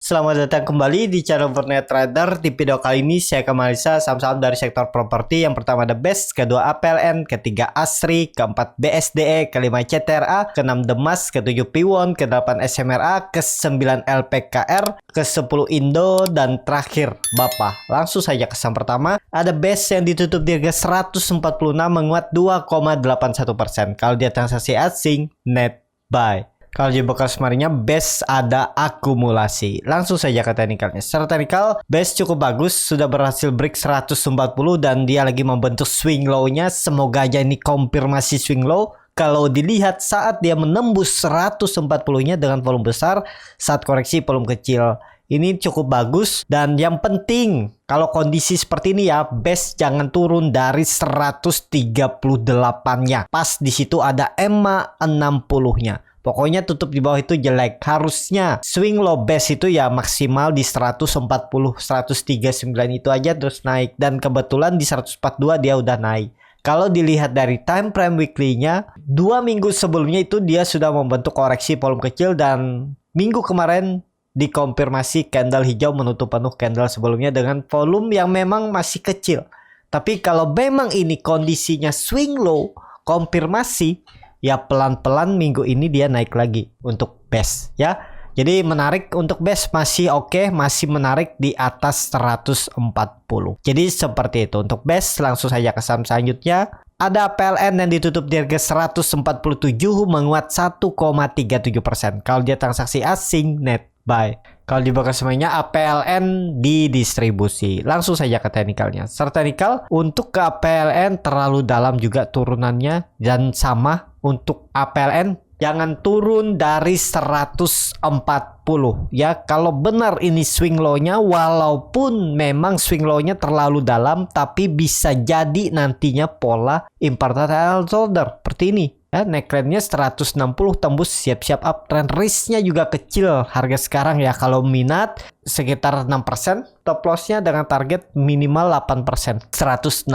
Selamat datang kembali di channel Fortnite Trader. Di video kali ini saya akan analisa saham-saham dari sektor properti. Yang pertama ada BEST, kedua APLN, ketiga ASRI, keempat BSDE, kelima CTRA, keenam Demas, ketujuh Piwon, kedelapan SMRA, ke-9 LPKR, ke-10 Indo, dan terakhir Bapa. Langsung saja ke saham pertama. Ada BEST yang ditutup di harga 146 menguat 2,81%. Kalau dia transaksi asing, net buy. Kalau di bekas kemarinnya BEST ada akumulasi. Langsung saja ke teknikalnya. Secara teknikal BEST cukup bagus, sudah berhasil break 140 dan dia lagi membentuk swing low-nya. Semoga aja ini konfirmasi swing low. Kalau dilihat saat dia menembus 140-nya dengan volume besar, saat koreksi volume kecil. Ini cukup bagus dan yang penting kalau kondisi seperti ini ya, BEST jangan turun dari 138-nya. Pas di situ ada EMA 60-nya. Pokoknya tutup di bawah itu jelek. Harusnya swing low BEST itu ya maksimal di 140, 139 itu aja terus naik. Dan kebetulan di 142 dia udah naik. Kalau dilihat dari time frame weekly-nya, 2 minggu sebelumnya itu dia sudah membentuk koreksi volume kecil dan minggu kemarin dikonfirmasi candle hijau menutup penuh candle sebelumnya dengan volume yang memang masih kecil. Tapi kalau memang ini kondisinya swing low, konfirmasi, ya pelan-pelan minggu ini dia naik lagi untuk BEST ya. Jadi menarik untuk BEST masih oke, masih menarik di atas 140. Jadi seperti itu untuk BEST. Langsung saja ke saham selanjutnya. Ada PLN yang ditutup di harga 147 menguat 1,37%. Kalau dia transaksi asing net buy. Kalau di bekas semuanya APLN didistribusi. Langsung saja ke teknikalnya. Secara teknikal untuk ke APLN terlalu dalam juga turunannya dan sama untuk APLN jangan turun dari 140 ya. Kalau benar ini swing low-nya, walaupun memang swing low-nya terlalu dalam, tapi bisa jadi nantinya pola important shoulder seperti ini. Ya, neckline-nya 160 tembus siap-siap uptrend. Risk-nya juga kecil harga sekarang ya. Kalau minat sekitar 6%, top loss-nya dengan target minimal 8%, 160.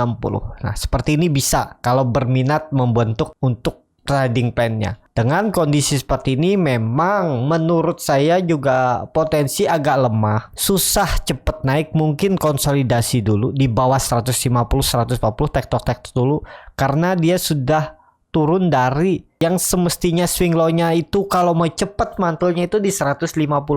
Nah, seperti ini bisa kalau berminat membentuk untuk trading plan-nya. Dengan kondisi seperti ini memang menurut saya juga potensi agak lemah. Susah cepet naik, mungkin konsolidasi dulu di bawah 150 140 tektok dulu karena dia sudah turun dari yang semestinya swing low-nya itu kalau mau cepet mantelnya itu di 150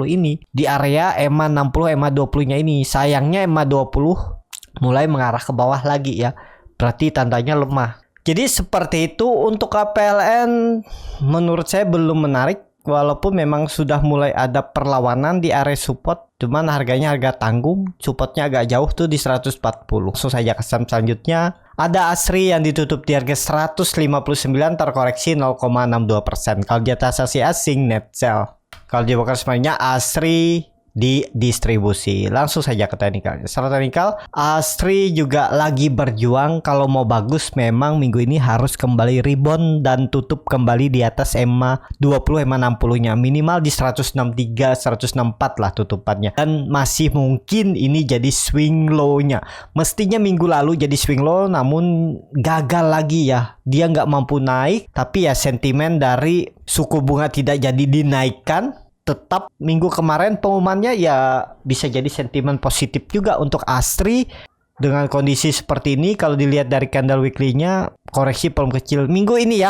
ini. Di area EMA 60, EMA 20-nya ini. Sayangnya EMA 20 mulai mengarah ke bawah lagi ya. Berarti tandanya lemah. Jadi seperti itu untuk KPLN menurut saya belum menarik. Walaupun memang sudah mulai ada perlawanan di area support. Cuman harganya harga tanggung. Supportnya agak jauh tuh di 140. Langsung saja ke saham selanjutnya. Ada ASRI yang ditutup di harga 159 terkoreksi 0,62%. Kalau di atas asing net sell. Kalau di bawah semuanya ASRI di distribusi. Langsung saja ke teknikal. Secara teknikal, ASRI juga lagi berjuang. Kalau mau bagus memang minggu ini harus kembali rebound dan tutup kembali di atas EMA 20, EMA 60-nya. Minimal di 163, 164 lah tutupannya. Dan masih mungkin ini jadi swing low-nya. Mestinya minggu lalu jadi swing low namun gagal lagi ya. Dia nggak mampu naik. Tapi ya sentimen dari suku bunga tidak jadi dinaikkan. Tetap minggu kemarin pengumumannya ya bisa jadi sentimen positif juga untuk ASRI. Dengan kondisi seperti ini kalau dilihat dari candle weekly-nya koreksi volume kecil. Minggu ini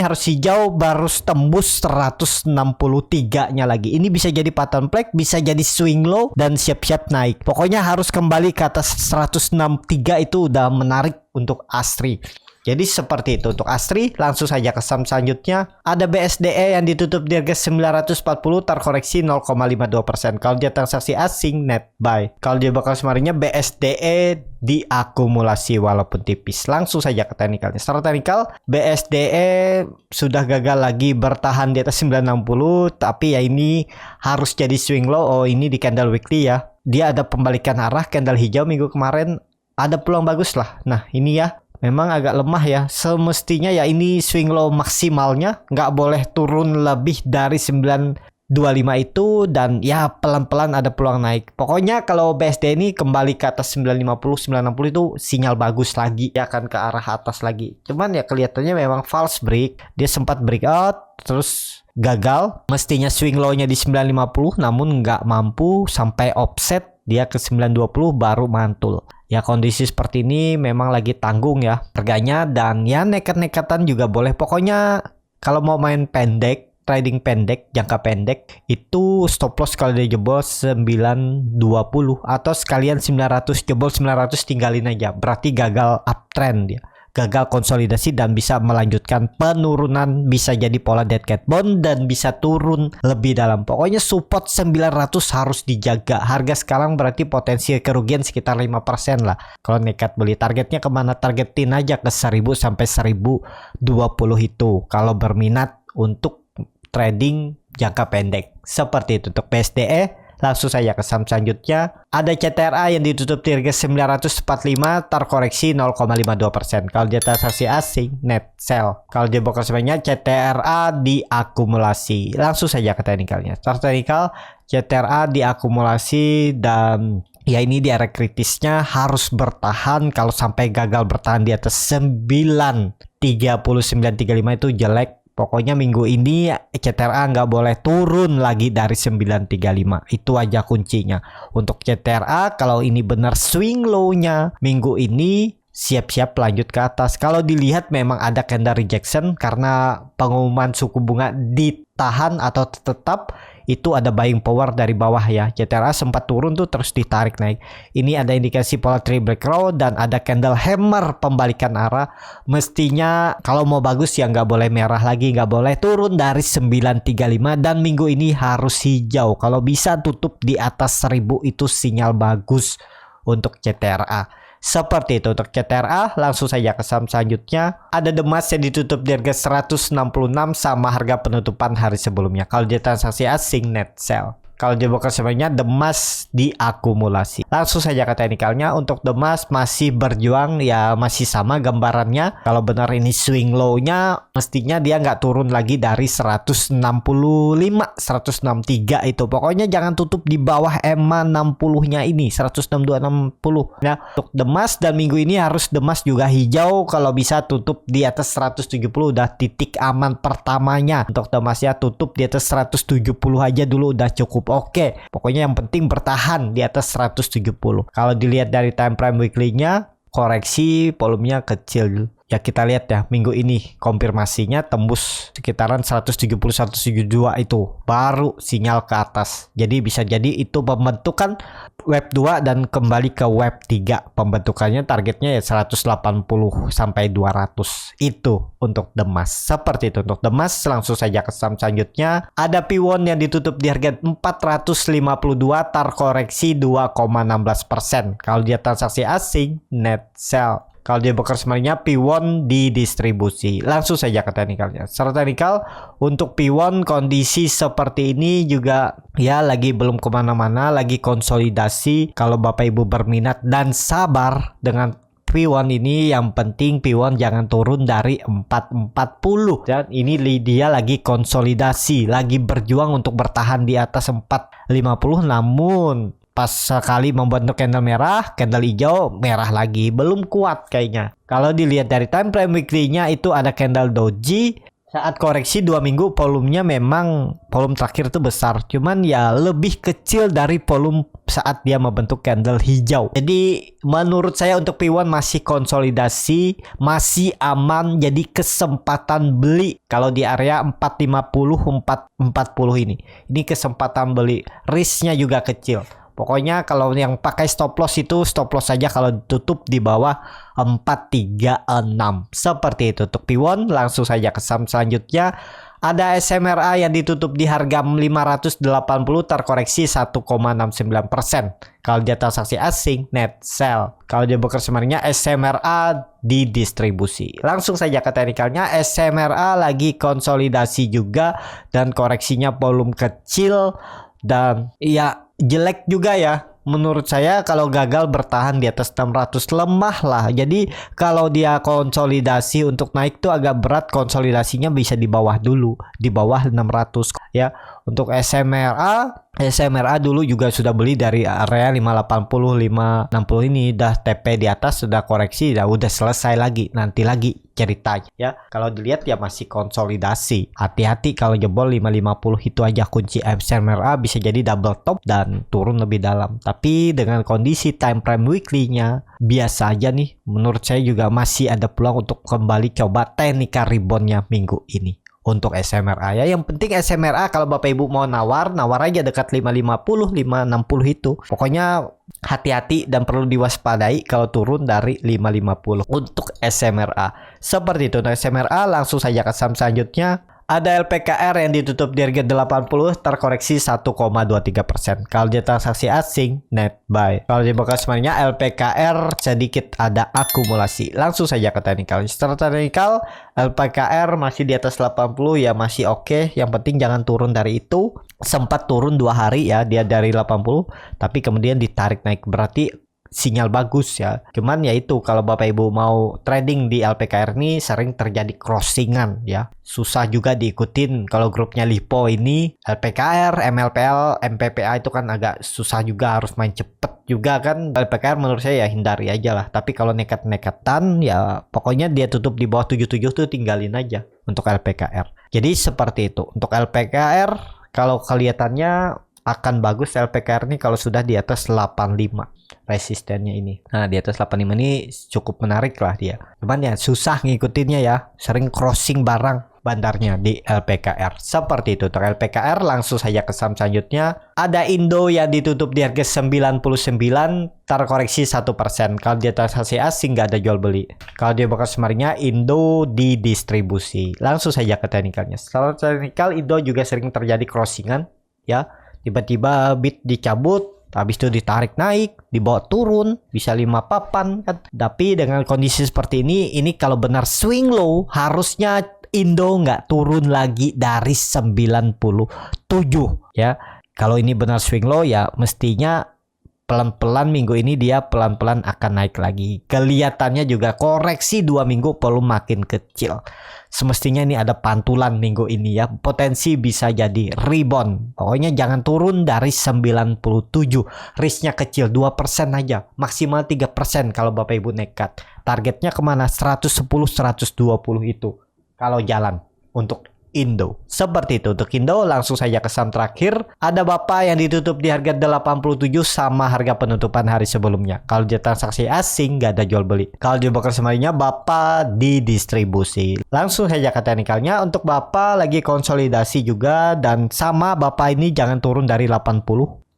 harus hijau baru tembus 163-nya lagi. Ini bisa jadi pattern flag, bisa jadi swing low dan siap-siap naik. Pokoknya harus kembali ke atas 163 itu udah menarik untuk ASRI. Jadi seperti itu untuk ASRI. Langsung saja ke saham selanjutnya. Ada BSDE yang ditutup di harga 940 terkoreksi 0,52%. Kalau dia transaksi asing net buy. Kalau dia bakal kemarinnya BSDE diakumulasi walaupun tipis. Langsung saja ke teknikalnya. Secara teknikal BSDE sudah gagal lagi bertahan di atas 960. Tapi ya ini harus jadi swing low. Oh ini di candle weekly ya. Dia ada pembalikan arah candle hijau minggu kemarin. Ada peluang bagus lah. Nah ini ya. Memang agak lemah ya. Semestinya ya ini swing low maksimalnya. Nggak boleh turun lebih dari 9 25 itu, dan ya pelan-pelan ada peluang naik. Pokoknya kalau BSD ini kembali ke atas 950 960 itu sinyal bagus lagi, ya akan ke arah atas lagi. Cuman ya kelihatannya memang false break. Dia sempat breakout terus gagal. Mestinya swing low-nya di 950 namun nggak mampu, sampai offset dia ke 920 baru mantul. Ya kondisi seperti ini memang lagi tanggung ya harganya, dan ya nekat-nekatan juga boleh. Pokoknya kalau mau main pendek, trading pendek, jangka pendek, itu stop loss kalau dia jebol 920 atau sekalian 900, jebol 900 tinggalin aja. Berarti gagal uptrend dia. Gagal konsolidasi dan bisa melanjutkan penurunan, bisa jadi pola dead cat bone dan bisa turun lebih dalam. Pokoknya support 900 harus dijaga. Harga sekarang berarti potensi kerugian sekitar 5% lah. Kalau nekat beli, targetnya kemana? Targetin aja ke 1000 sampai 1020 itu kalau berminat untuk trading jangka pendek. Seperti itu untuk BSDE. Langsung saja ke saham selanjutnya. Ada CTRA yang ditutup di harga 945, terkoreksi 0,52%. Kalau dia transaksi asing, net sell. Kalau dia broker sebenarnya CTRA diakumulasi. Langsung saja ke teknikalnya. Teknikal CTRA diakumulasi, dan ya ini di area kritisnya harus bertahan. Kalau sampai gagal bertahan di atas 9.3935 itu jelek. Pokoknya minggu ini CTRA nggak boleh turun lagi dari 935. Itu aja kuncinya. Untuk CTRA, kalau ini benar swing low-nya minggu ini, siap-siap lanjut ke atas. Kalau dilihat memang ada candle rejection karena pengumuman suku bunga ditahan atau tetap. Itu ada buying power dari bawah ya. CTRA sempat turun tuh terus ditarik naik. Ini ada indikasi pola triple crow dan ada candle hammer pembalikan arah. Mestinya kalau mau bagus ya nggak boleh merah lagi, nggak boleh turun dari 935, dan minggu ini harus hijau. Kalau bisa tutup di atas 1000 itu sinyal bagus untuk CTRA. Seperti itu untuk CTRA. Langsung saja ke saham selanjutnya. Ada Demas yang ditutup di harga 166 sama harga penutupan hari sebelumnya. Kalau dia transaksi asing, net sell. Kalau dia broker sebenarnya Demas diakumulasi. Langsung saja ke teknikalnya. Untuk Demas masih berjuang ya, masih sama gambarannya. Kalau benar ini swing low-nya, mestinya dia nggak turun lagi dari 165, 163 itu. Pokoknya jangan tutup di bawah EMA 60-nya ini, 162.60. Nah, untuk Demas dan minggu ini harus Demas juga hijau. Kalau bisa tutup di atas 170 udah titik aman pertamanya. Untuk Demas ya tutup di atas 170 aja dulu udah cukup. Oke, pokoknya yang penting bertahan di atas 170. Kalau dilihat dari time frame weekly-nya, koreksi volumenya kecil. Ya kita lihat ya, minggu ini konfirmasinya tembus sekitaran 170-172 itu. Baru sinyal ke atas. Jadi bisa jadi itu pembentukan wave 2 dan kembali ke wave 3. Pembentukannya targetnya ya 180 sampai 200. Itu untuk Demas. Seperti itu untuk Demas. Langsung saja ke saham selanjutnya. Ada Piwon yang ditutup di harga 452, terkoreksi 2,16%. Kalau dia transaksi asing, net sell. Kalau dia broker sebenarnya Piwon didistribusi. Langsung saja ke teknikalnya. Secara teknikal untuk Piwon kondisi seperti ini juga ya lagi belum kemana-mana, lagi konsolidasi. Kalau Bapak Ibu berminat dan sabar dengan Piwon ini, yang penting Piwon jangan turun dari 440. Dan ini dia lagi konsolidasi, lagi berjuang untuk bertahan di atas 450, namun pas sekali membentuk candle merah, candle hijau, merah lagi. Belum kuat kayaknya. Kalau dilihat dari time frame weekly-nya itu ada candle doji. Saat koreksi 2 minggu volumenya memang volume terakhir itu besar. Cuman ya lebih kecil dari volume saat dia membentuk candle hijau. Jadi menurut saya untuk Piwon masih konsolidasi, masih aman. Jadi kesempatan beli kalau di area 450, 440 ini. Ini kesempatan beli. Risknya juga kecil. Pokoknya kalau yang pakai stop loss itu stop loss saja kalau tutup di bawah 436. Seperti itu untuk Piwon. Langsung saja ke saham selanjutnya. Ada SMRA yang ditutup di harga 580, terkoreksi 1,69%. Kalau dia transaksi asing, net sell. Kalau dia broker sebenarnya SMRA didistribusi. Langsung saja ke teknikalnya. SMRA lagi konsolidasi juga dan koreksinya volume kecil dan ya jelek juga ya. Menurut saya kalau gagal bertahan di atas 600 lemah lah. Jadi kalau dia konsolidasi untuk naik tuh agak berat, konsolidasinya bisa di bawah dulu, di bawah 600. ya. Untuk SMRA dulu juga sudah beli dari area 580 560 ini, dah TP di atas, sudah koreksi, udah selesai lagi, nanti lagi ceritanya ya. Kalau dilihat ya masih konsolidasi. Hati-hati kalau jebol 550, itu aja kunci SMRA, bisa jadi double top dan turun lebih dalam. Tapi dengan kondisi time frame weekly-nya biasa aja nih, menurut saya juga masih ada peluang untuk kembali coba teknikal rebound-nya minggu ini. Untuk SMRA ya, yang penting SMRA kalau Bapak Ibu mau nawar aja dekat 550 560 itu. Pokoknya hati-hati dan perlu diwaspadai kalau turun dari 550 untuk SMRA. Seperti itu. Untuk SMRA langsung saja ke saham selanjutnya. Ada LPKR yang ditutup di harga 80, terkoreksi 1,23%. Kalau dia transaksi asing, net buy. Kalau di bekas semuanya LPKR sedikit ada akumulasi. Langsung saja ke teknikal. Secara teknikal, LPKR masih di atas 80 ya, masih oke. Yang penting jangan turun dari itu. Sempat turun 2 hari ya, dia dari 80, tapi kemudian ditarik naik, berarti sinyal bagus ya. Cuman ya itu, kalau Bapak Ibu mau trading di LPKR ini sering terjadi crossingan ya. Susah juga diikutin. Kalau grupnya LiPo ini LPKR, MLPL, MPPA itu kan agak susah juga, harus main cepet juga kan. LPKR menurut saya ya hindari aja lah. Tapi kalau nekat-nekatan ya pokoknya dia tutup di bawah 77 tuh tinggalin aja untuk LPKR. Jadi seperti itu. Untuk LPKR kalau kelihatannya akan bagus LPKR ini kalau sudah di atas 85 resistennya ini. Nah, di atas 85 ini cukup menarik lah dia. Cuman ya susah ngikutinnya ya. Sering crossing barang bandarnya di LPKR. Seperti itu. Untuk LPKR langsung saja ke saham selanjutnya. Ada Indo yang ditutup di harga 99, terkoreksi 1%. Kalau dia transaksi asing nggak ada jual beli. Kalau dia bekas kemarinnya Indo didistribusi. Langsung saja ke teknikalnya. Setelah teknikal, Indo juga sering terjadi crossingan ya. Tiba-tiba bit dicabut, habis itu ditarik naik, dibawa turun, bisa 5 papan kan. Tapi dengan kondisi seperti ini kalau benar swing low, harusnya Indo nggak turun lagi dari 97 ya. Kalau ini benar swing low ya mestinya pelan-pelan minggu ini dia pelan-pelan akan naik lagi. Kelihatannya juga koreksi 2 minggu perlu makin kecil. Semestinya ini ada pantulan minggu ini ya. Potensi bisa jadi rebound. Pokoknya jangan turun dari 97. Risknya kecil 2% aja. Maksimal 3% kalau Bapak Ibu nekat. Targetnya kemana? 110, 120 itu. Kalau jalan untuk Indo. Seperti itu. Untuk Indo langsung saja ke saham terakhir. Ada Bapak yang ditutup di harga 87 sama harga penutupan hari sebelumnya. Kalau dia transaksi asing nggak ada jual beli. Kalau dia bakal semarinya Bapak didistribusi. Langsung saja ke teknikalnya. Untuk Bapak lagi konsolidasi juga, dan sama Bapak ini jangan turun dari 80.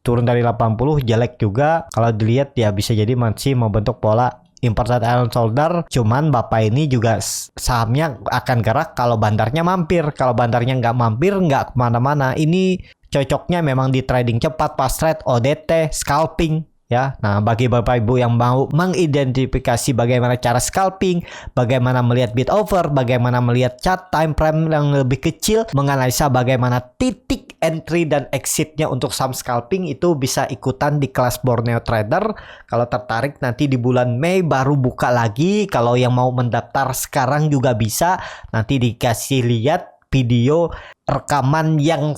Turun dari 80 jelek juga. Kalau dilihat ya bisa jadi masih membentuk pola imported iron shoulder. Cuman Bapak ini juga sahamnya akan gerak kalau bandarnya mampir. Kalau bandarnya nggak mampir, nggak kemana-mana. Ini cocoknya memang di trading cepat, fast trade, ODT, scalping ya. Nah, bagi Bapak Ibu yang mau mengidentifikasi bagaimana cara scalping, bagaimana melihat bid over, bagaimana melihat chart time frame yang lebih kecil, menganalisa bagaimana titik entry dan exitnya untuk saham scalping, itu bisa ikutan di kelas Borneo Trader. Kalau tertarik nanti di bulan Mei baru buka lagi. Kalau yang mau mendaftar sekarang juga bisa. Nanti dikasih lihat video rekaman yang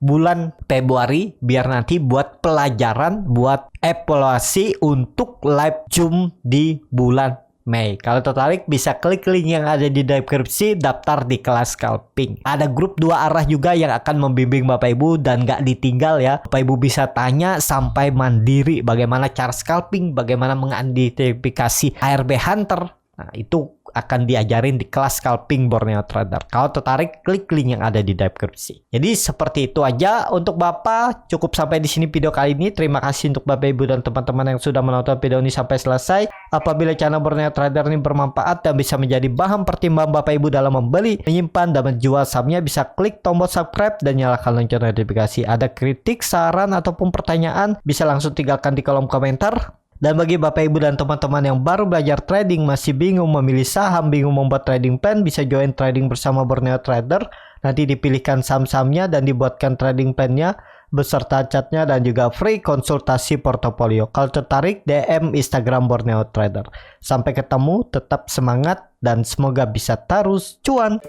bulan Februari biar nanti buat pelajaran, buat evaluasi untuk live Zoom di bulan Mei. Kalau tertarik bisa klik link yang ada di deskripsi, daftar di kelas scalping. Ada grup 2 arah juga yang akan membimbing Bapak Ibu dan gak ditinggal ya. Bapak Ibu bisa tanya sampai mandiri bagaimana cara scalping, bagaimana mengidentifikasi ARB Hunter. Nah, itu akan diajarin di kelas scalping Borneo Trader. Kalau tertarik, klik link yang ada di deskripsi. Jadi seperti itu aja untuk Bapak. Cukup sampai di sini video kali ini. Terima kasih untuk Bapak Ibu dan teman-teman yang sudah menonton video ini sampai selesai. Apabila channel Borneo Trader ini bermanfaat dan bisa menjadi bahan pertimbangan Bapak Ibu dalam membeli, menyimpan, dan menjual sahamnya, bisa klik tombol subscribe dan nyalakan lonceng notifikasi. Ada kritik, saran, ataupun pertanyaan, bisa langsung tinggalkan di kolom komentar. Dan bagi Bapak Ibu dan teman-teman yang baru belajar trading, masih bingung memilih saham, bingung membuat trading plan, bisa join trading bersama Borneo Trader. Nanti dipilihkan saham-sahamnya dan dibuatkan trading plan-nya beserta catnya dan juga free konsultasi portofolio. Kalau tertarik, DM Instagram Borneo Trader. Sampai ketemu, tetap semangat dan semoga bisa terus cuan.